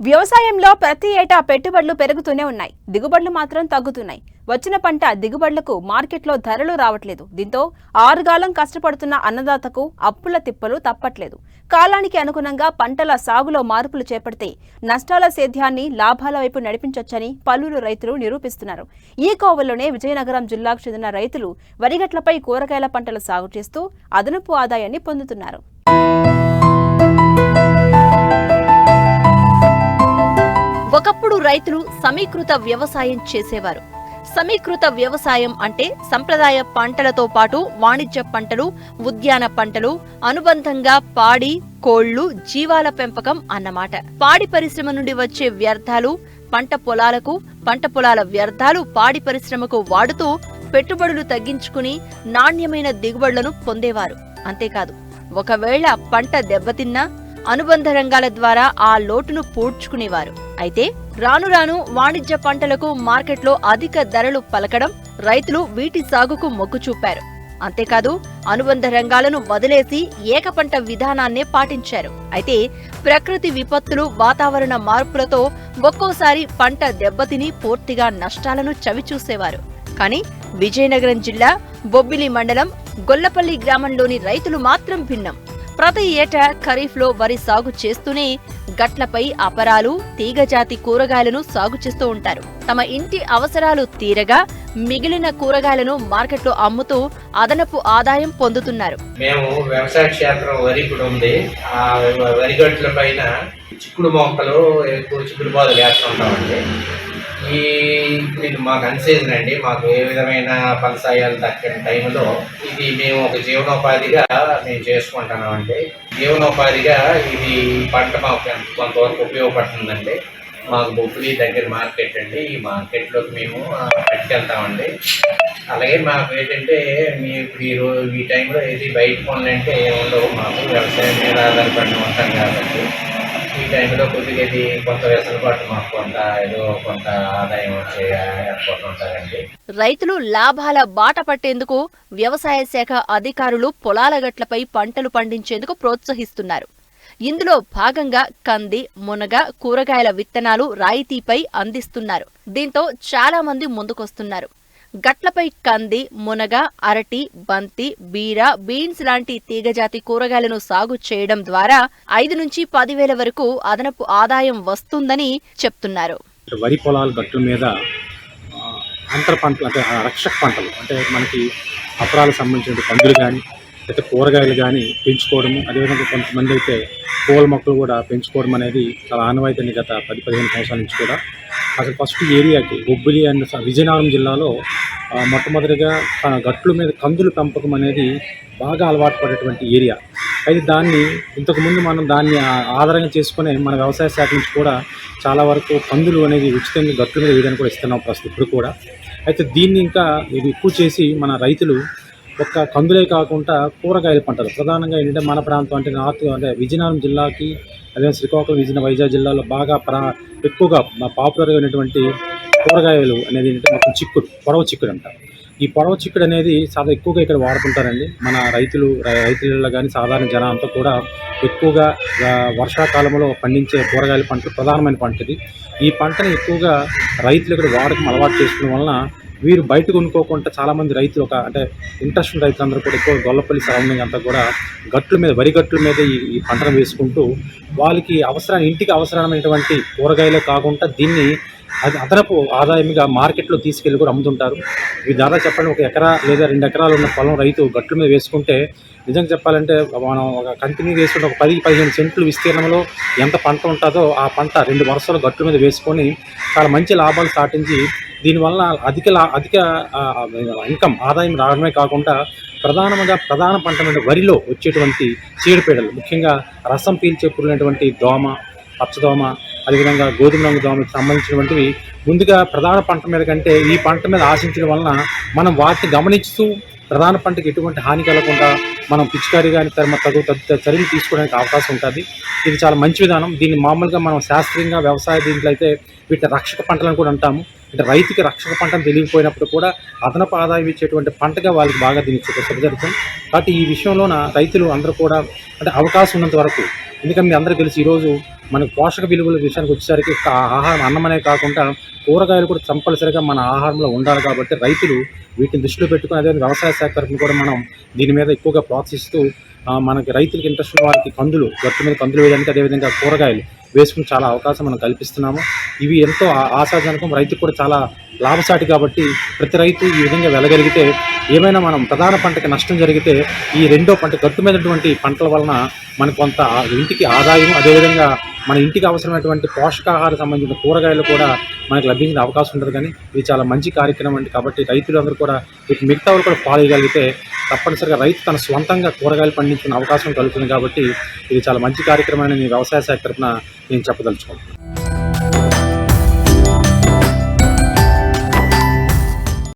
వ్యవసాయంలో ప్రతి ఏటా పెట్టుబడులు పెరుగుతూనే ఉన్నాయి, దిగుబడులు మాత్రం తగ్గుతున్నాయి. వచ్చిన పంట దిగుబడులకు మార్కెట్లో ధరలు రావట్లేదు. దీంతో ఆరుగాలం కష్టపడుతున్న అన్నదాతకు అప్పుల తిప్పలు తప్పట్లేదు. కాలానికి అనుగుణంగా పంటల సాగులో మార్పులు చేపడితే నష్టాల సేద్యాన్ని లాభాల వైపు నడిపించొచ్చని పలువురు రైతులు నిరూపిస్తున్నారు. ఈ కోవలోనే విజయనగరం జిల్లాకు చెందిన రైతులు వరిగట్లపై కూరగాయల పంటలు సాగు చేస్తూ అదనపు ఆదాయాన్ని పొందుతున్నారు. ఒకప్పుడు రైతులు సమీకృత వ్యవసాయం చేసేవారు. సమీకృత వ్యవసాయం అంటే సంప్రదాయ పంటలతో పాటు వాణిజ్య పంటలు, ఉద్యాన పంటలు, అనుబంధంగా పాడి, కోళ్లు, జీవాల పెంపకం అన్నమాట. పాడి పరిశ్రమ నుండి వచ్చే వ్యర్థాలు పంట పొలాలకు, పంట పొలాల వ్యర్థాలు పాడి పరిశ్రమకు వాడుతూ పెట్టుబడులు తగ్గించుకుని నాణ్యమైన దిగుబడులను పొందేవారు. అంతేకాదు, ఒకవేళ పంట దెబ్బతిన్నా అనుబంధ రంగాల ద్వారా ఆ లోటును పూడ్చుకునేవారు. అయితే రాను రాను వాణిజ్య పంటలకు మార్కెట్లో అధిక ధరలు పలకడం రైతులు వీటి సాగుకు మొగ్గు చూపారు. అంతేకాదు, అనుబంధ రంగాలను వదిలేసి ఏకపంట విధానాన్నే పాటించారు. అయితే ప్రకృతి విపత్తులు, వాతావరణ మార్పులతో ఒక్కోసారి పంట దెబ్బతిని పూర్తిగా నష్టాలను చవిచూసేవారు. కానీ విజయనగరం జిల్లా బొబ్బిలి మండలం గొల్లపల్లి గ్రామంలోని రైతులు మాత్రం భిన్నం. ప్రతి ఏటా ఖరీఫ్లో వరి సాగు చేస్తూనే గట్లపై అపరాలు, తీగజాతి కూరగాయలను సాగు చేస్తూ ఉంటారు. తమ ఇంటి అవసరాలు తీరగా మిగిలిన కూరగాయలను మార్కెట్లో అమ్ముతూ అదనపు ఆదాయం పొందుతున్నారు. మేము వ్యవసాయ క్షేత్రం వరి కూడా ఉంది. ఆ వరి గట్ల పైన చిక్కుడు మొక్కలు, ఎక్కువ చిక్కుడు బోదలు వేస్తుంటామండి. ఇది మాకు అన్సీజన్ అండి. మాకు ఏ విధమైన ఫలసాయాలు దక్కని టైంలో ఇది మేము ఒక జీవనోపాధిగా మేము చేసుకుంటున్నామండి. జీవనోపాధిగా ఇది పంట మాకు కొంతవరకు ఉపయోగపడుతుందండి. మాకు బొబ్బిలి దగ్గర మార్కెట్ అండి. ఈ మార్కెట్లోకి మేము పట్టుకెళ్తామండి. అలాగే మాకు ఏంటంటే మేము ఇప్పుడు ఈ టైంలో ఏది బయట పనులంటే ఏముండవు. మాకు వ్యవసాయం మీద ఆధారపడి ఉంటాం కాబట్టి ఈ టైంలో కొద్దిగా ఇది కొంత వెసులుబాటు, మాకు కొంత ఆదాయం వచ్చే ఏర్పాటు ఉంటుందండి. రైతులు లాభాల బాట పట్టేందుకు వ్యవసాయ శాఖ అధికారులు పొలాల గట్లపై పంటలు పండించేందుకు ప్రోత్సహిస్తున్నారు. ఇందులో భాగంగా కంది, మునగ, కూరగాయల విత్తనాలు రాయితీపై అందిస్తున్నారు. దీంతో చాలా మంది ముందుకొస్తున్నారు. గట్లపై కంది, మునగ, అరటి, బంతి, బీర, బీన్స్ లాంటి తీగజాతి కూరగాయలను సాగు చేయడం ద్వారా 5 నుంచి 10,000 వరకు అదనపు ఆదాయం వస్తుందని చెప్తున్నారు. వరి పొలాల గట్ల మీద అంతర పంటలు అంటే రక్షక పంటలు అంటే మనకి అపరాలకు సంబంధించిన పందులు కానీ అయితే కూరగాయలు కానీ పెంచుకోవడము, అదేవిధంగా కొంతమంది అయితే పూల మొక్కలు కూడా పెంచుకోవడం అనేది చాలా ఆనవాయితీ గత 10-15 సంవత్సరాల నుంచి కూడా. అసలు ఫస్ట్ ఏరియాకి బొబ్బిలి అండ్ విజయనగరం జిల్లాలో మొట్టమొదటిగా గట్ల మీద కందుల పెంపకం అనేది బాగా అలవాటు పడేటువంటి ఏరియా. అయితే దాన్ని ఇంతకుముందు మనం దాన్ని ఆధారంగా చేసుకుని మన వ్యవసాయ శాఖ నుంచి కూడా చాలా వరకు కందులు అనేది ఉచితంగా గట్ల మీద వేయడానికి కూడా ఇస్తున్నాం ప్రస్తుతం ఇప్పుడు కూడా. అయితే దీన్ని ఇంకా ఇది ఎక్కువ చేసి మన రైతులు ఒక్క కందులే కాకుండా కూరగాయల పంటలు ప్రధానంగా ఏంటంటే మన ప్రాంతం అంటే నార్త్ అంటే విజయనగరం జిల్లాకి, అదే శ్రీకాకుళం, వైజాగ్ జిల్లాలో బాగా ఎక్కువగా పాపులర్గా ఉన్నటువంటి కూరగాయలు అనేది ఏంటంటే మొత్తం చిక్కుడు, పొడవ చిక్కుడు అంటారు. ఈ పొడవ చిక్కుడు అనేది చాలా ఎక్కువగా ఇక్కడ వాడుకుంటారండి మన రైతులలో కానీ సాధారణ జనం అంతా కూడా ఎక్కువగా వర్షాకాలంలో పండించే కూరగాయల పంట ప్రధానమైన పంట ఇది. ఈ పంటని ఎక్కువగా రైతులు ఇక్కడ వాడకం అలవాటు చేసుకోవడం వలన వీరు బయట కొనుక్కోకుండా చాలామంది రైతులు అంటే ఇంట్రెస్ట్ ఉన్న రైతులందరూ కూడా ఎక్కువ గొల్లపల్లి సరౌండింగ్ అంతా కూడా గట్ల మీద, వరి గట్ల మీద ఈ పంటను వేసుకుంటూ వాళ్ళకి ఇంటికి అవసరమైనటువంటి కూరగాయలే కాకుండా దీన్ని అదనపు ఆదాయంగా మార్కెట్లో తీసుకెళ్ళి కూడా అమ్ముతుంటారు. ఈ దాదాపు చెప్పండి 1 ఎకరా లేదా 2 ఎకరాలు ఉన్న పొలం రైతు గట్ల మీద వేసుకుంటే నిజంగా చెప్పాలంటే మనం ఒక కంటిన్యూ వేసుకుంటే ఒక 10-15 సెంట్లు విస్తీర్ణంలో ఎంత పంట ఉంటుందో ఆ పంట 2 వరుసలు గట్ల మీద వేసుకొని చాలా మంచి లాభాలు సాటించి దీనివల్ల అధిక ఇన్కమ్ ఆదాయం రావడమే కాకుండా ప్రధాన పంట మీద వరిలో వచ్చేటువంటి చీడపీడలు, ముఖ్యంగా రసం పీల్చే పురుగులైనటువంటి దోమ, పచ్చదోమ, అదేవిధంగా గోధుమ రంగు దోమకి సంబంధించినటువంటివి ముందుగా ప్రధాన పంట మీద కంటే ఈ పంట మీద ఆశించడం వలన మనం వాటిని గమనిస్తూ ప్రధాన పంటకి ఎటువంటి హాని కలగకుండా మనం పిచికారీ కానీ చర్యలు తీసుకోవడానికి అవకాశం ఉంటుంది. ఇది చాలా మంచి విధానం. దీన్ని మామూలుగా మనం శాస్త్రీయంగా వ్యవసాయ దీంట్లో అయితే వీటిని రక్షక పంటలను కూడా అంటాము. అంటే రైతుకి రక్షక పంటను తెలియకపోయినప్పుడు కూడా అదనపు ఆదాయం ఇచ్చేటువంటి పంటగా వాళ్ళకి బాగా దీన్ని శుభజరుగుతుంది. కాబట్టి ఈ విషయంలోన రైతులు అందరూ కూడా అంటే అవకాశం ఉన్నంత వరకు, ఎందుకంటే మీ అందరికీ తెలిసి ఈరోజు మనకు పోషక విలువల విషయానికి వచ్చేసరికి ఆహారం అన్నమనే కాకుండా కూరగాయలు కూడా కంపల్సరిగా మన ఆహారంలో ఉండాలి. కాబట్టి రైతులు వీటిని దృష్టిలో పెట్టుకుని అదే వ్యవసాయ శాఖ తరఫున కూడా మనం దీని మీద ఎక్కువగా ప్రోత్సహిస్తూ మనకి రైతులకి ఇంట్రెస్ట్ ఉన్న వారికి గట్టు మీద కందులు వేయడానికి అదేవిధంగా కూరగాయలు వేసుకుని చాలా అవకాశం మనం కల్పిస్తున్నాము. ఇవి ఎంతో ఆశాజనకం, రైతుకు కూడా చాలా లాభసాటి. కాబట్టి ప్రతి రైతు ఈ విధంగా వెళ్ళగలిగితే ఏమైనా మనం ప్రధాన పంటకి నష్టం జరిగితే ఈ రెండో పంట గట్టు మీదటువంటి పంటల వలన మనకు కొంత ఇంటికి ఆదాయం, అదేవిధంగా మన ఇంటికి అవసరమైనటువంటి పోషకాహార సంబంధించిన కూరగాయలు కూడా మనకు లభించిన అవకాశం ఉంటుంది. కానీ ఇది చాలా మంచి కార్యక్రమం అండి. కాబట్టి రైతులందరూ కూడా వీటి మిగతా వాళ్ళు కూడా ఫాలో చేయగలిగితే తప్పనిసరిగా రైతు తన స్వంతంగా కూరగాయలు పండించుకునే అవకాశం కలుగుతుంది. కాబట్టి ఇది చాలా మంచి కార్యక్రమం అని వ్యవసాయ శాఖ తరఫున నేను చెప్పదలుచుకుంటున్నాను.